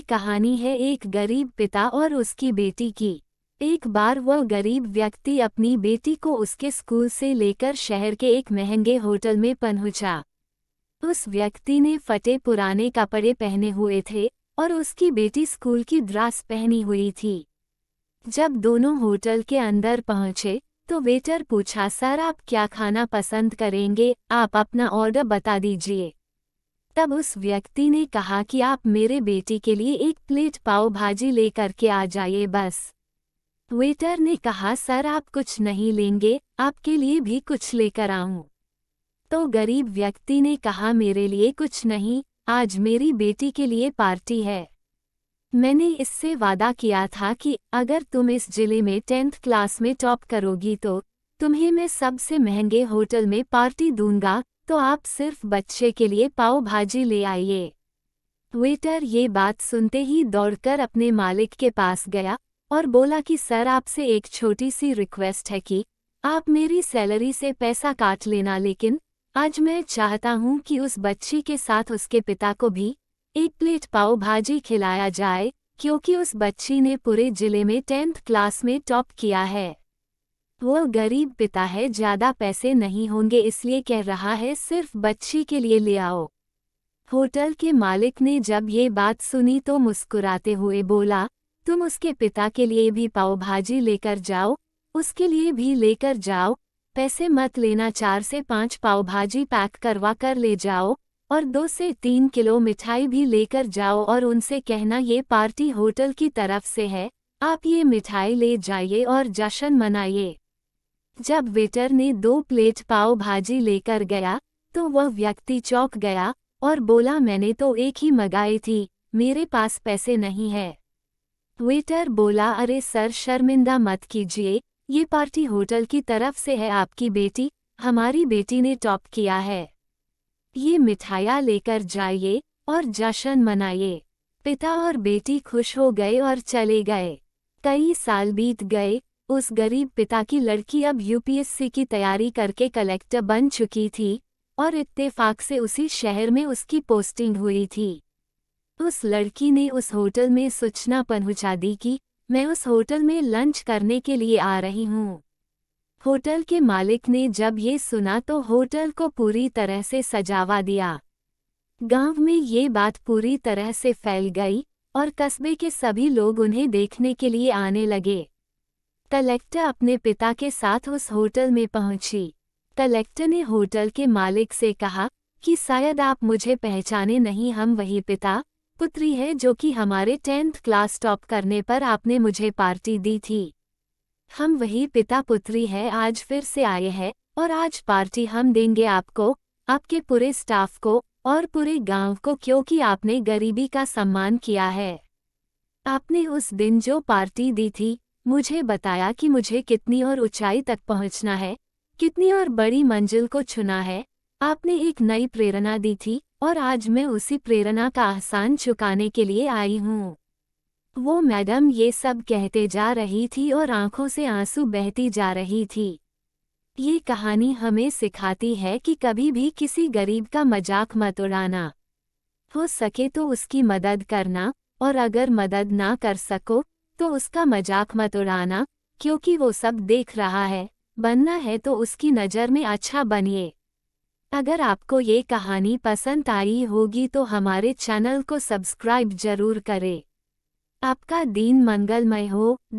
कहानी है एक गरीब पिता और उसकी बेटी की। एक बार वह गरीब व्यक्ति अपनी बेटी को उसके स्कूल से लेकर शहर के एक महंगे होटल में पहुंचा। उस व्यक्ति ने फटे पुराने कपड़े पहने हुए थे और उसकी बेटी स्कूल की ड्रेस पहनी हुई थी। जब दोनों होटल के अंदर पहुंचे तो वेटर पूछा, सर आप क्या खाना पसंद करेंगे, आप अपना ऑर्डर बता दीजिए। तब उस व्यक्ति ने कहा कि आप मेरे बेटी के लिए एक प्लेट पाव भाजी लेकर के आ जाइए बस। वेटर ने कहा, सर आप कुछ नहीं लेंगे, आपके लिए भी कुछ लेकर आऊं। तो गरीब व्यक्ति ने कहा, मेरे लिए कुछ नहीं, आज मेरी बेटी के लिए पार्टी है। मैंने इससे वादा किया था कि अगर तुम इस जिले में 10th क्लास में टॉप करोगी तो तुम्हें मैं सबसे महंगे होटल में पार्टी दूंगा, तो आप सिर्फ बच्चे के लिए पाव भाजी ले आइए। वेटर ये बात सुनते ही दौड़कर अपने मालिक के पास गया और बोला कि सर आपसे एक छोटी सी रिक्वेस्ट है कि आप मेरी सैलरी से पैसा काट लेना, लेकिन आज मैं चाहता हूं कि उस बच्ची के साथ उसके पिता को भी एक प्लेट पाव भाजी खिलाया जाए, क्योंकि उस बच्ची ने पूरे जिले में 10th क्लास में टॉप किया है। वो गरीब पिता है, ज़्यादा पैसे नहीं होंगे, इसलिए कह रहा है सिर्फ बच्ची के लिए ले आओ। होटल के मालिक ने जब ये बात सुनी तो मुस्कुराते हुए बोला, तुम उसके पिता के लिए भी पाव भाजी लेकर जाओ, उसके लिए भी लेकर जाओ, पैसे मत लेना, 4 से 5 पाव भाजी पैक करवा कर ले जाओ और 2 से 3 किलो मिठाई भी लेकर जाओ और उनसे कहना ये पार्टी होटल की तरफ से है, आप ये मिठाई ले जाइए और जश्न मनाइए। जब वेटर ने 2 प्लेट पाव भाजी लेकर गया तो वह व्यक्ति चौंक गया और बोला, मैंने तो एक ही मंगाई थी, मेरे पास पैसे नहीं है। वेटर बोला, अरे सर शर्मिंदा मत कीजिए, ये पार्टी होटल की तरफ से है, आपकी बेटी, हमारी बेटी ने टॉप किया है, ये मिठाइयाँ लेकर जाइए और जश्न मनाइए। पिता और बेटी खुश हो गए और चले गए। कई साल बीत गए। उस गरीब पिता की लड़की अब यूपीएससी की तैयारी करके कलेक्टर बन चुकी थी और इत्तेफाक से उसी शहर में उसकी पोस्टिंग हुई थी। उस लड़की ने उस होटल में सूचना पहुंचा दी कि मैं उस होटल में लंच करने के लिए आ रही हूँ। होटल के मालिक ने जब ये सुना तो होटल को पूरी तरह से सजावा दिया। गांव में ये बात पूरी तरह से फैल गई और कस्बे के सभी लोग उन्हें देखने के लिए आने लगे। कलेक्टर अपने पिता के साथ उस होटल में पहुंची। कलेक्टर ने होटल के मालिक से कहा कि शायद आप मुझे पहचाने नहीं, हम वही पिता पुत्री है जो कि हमारे 10th क्लास टॉप करने पर आपने मुझे पार्टी दी थी। हम वही पिता पुत्री है, आज फिर से आए हैं और आज पार्टी हम देंगे आपको, आपके पूरे स्टाफ को और पूरे गांव को, क्योंकि आपने गरीबी का सम्मान किया है। आपने उस दिन जो पार्टी दी थी, मुझे बताया कि मुझे कितनी और ऊंचाई तक पहुंचना है, कितनी और बड़ी मंजिल को छूना है। आपने एक नई प्रेरणा दी थी और आज मैं उसी प्रेरणा का एहसान चुकाने के लिए आई हूँ। वो मैडम ये सब कहते जा रही थी और आंखों से आंसू बहती जा रही थी। ये कहानी हमें सिखाती है कि कभी भी किसी गरीब का मजाक मत उड़ाना। हो सके तो उसकी मदद करना, और अगर मदद ना कर सको तो उसका मजाक मत उड़ाना, क्योंकि वो सब देख रहा है। बनना है तो उसकी नज़र में अच्छा बनिए। अगर आपको ये कहानी पसंद आई होगी तो हमारे चैनल को सब्सक्राइब जरूर करें। आपका दिन मंगलमय हो।